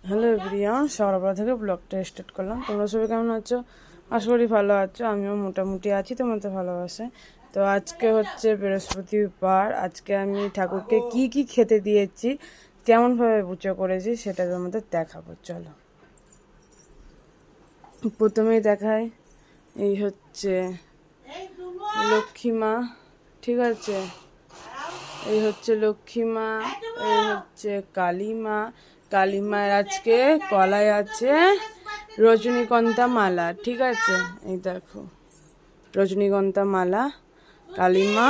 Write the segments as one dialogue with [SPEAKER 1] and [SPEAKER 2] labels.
[SPEAKER 1] Hello everyone, সকালবেলা থেকে ব্লগটা স্টার্ট করলাম। তোমরা সবাই কেমন আছো? আশা করি ভালো আছো। আমিও মোটামুটি আছি তোমাদের ভালোবাসে। তো আজকে হচ্ছে বৃহস্পতিবার। আজকে আমি ঠাকুরকে কি কি খেতে দিয়েছি, কেমনভাবে পুজো করেছি সেটা তোমাদের দেখাবো। চলো, প্রথমেই দেখাই। এই হচ্ছে লক্ষ্মী মা, ঠিক আছে? এই হচ্ছে লক্ষ্মী মা, এই হচ্ছে কালী মা। কালী মায়ের আজকে কলায় আছে রজনীগন্ধা মালা, ঠিক আছে? এই দেখো রজনীগন্ধা মালা, কালী মা।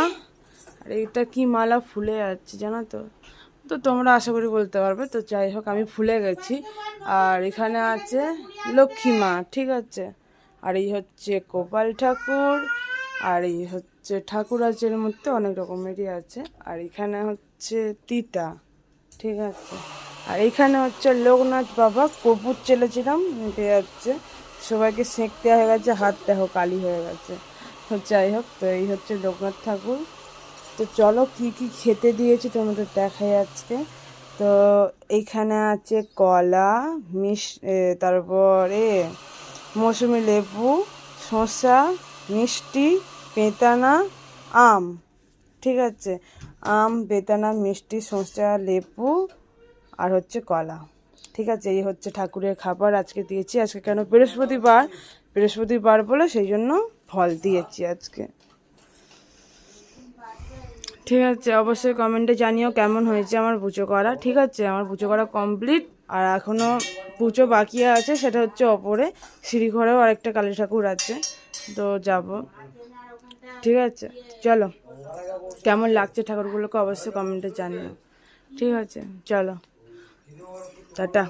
[SPEAKER 1] আর এইটা কি মালা ফুলে যাচ্ছে জানো তো? তো তোমরা আশা করি বলতে পারবে। তো যাই হোক, আমি ভুলে গেছি। আর এখানে আছে লক্ষ্মী মা, ঠিক আছে? আর এই হচ্ছে গোপাল ঠাকুর। আর এই হচ্ছে ঠাকুর আছে, এর মধ্যে অনেক রকমেরই আছে। আর এখানে হচ্ছে তিতা, ঠিক আছে? আর এখানে হচ্ছে লোকনাথ বাবা, কপুর চেলেছিলাম, মিটে যাচ্ছে। সবাইকে সেঁক দেওয়া হয়ে গেছে, হাত দেখো কালি হয়ে গেছে। তো যাই হোক, তো এই হচ্ছে লোকনাথ ঠাকুর। তো চলো কি কি খেতে দিয়েছি তোমাদের দেখাই আজকে। তো এইখানে আছে কলা, তারপরে মৌসুমি লেবু, শসা, মিষ্টি, বেদানা, আম, ঠিক আছে? আম, বেদানা, মিষ্টি, শসা, লেবু আর হচ্ছে কলা, ঠিক আছে? এই হচ্ছে ঠাকুরের খাবার আজকে দিয়েছি। আজকে কেন বৃহস্পতিবার, বৃহস্পতিবার বলে সেই জন্য ফল দিয়েছি আজকে, ঠিক আছে? অবশ্যই কমেন্টে জানিও কেমন হয়েছে আমার পুজো করা, ঠিক আছে? আমার পুজো করা কমপ্লিট। আর এখনও পুজো বাকি আছে, সেটা হচ্ছে ওপরে সিঁড়িঘরেও আরেকটা কালী ঠাকুর আছে, তো যাব, ঠিক আছে? চলো, কেমন লাগছে ঠাকুরগুলোকে অবশ্যই কমেন্টে জানিও, ঠিক আছে? চলো, টাটা।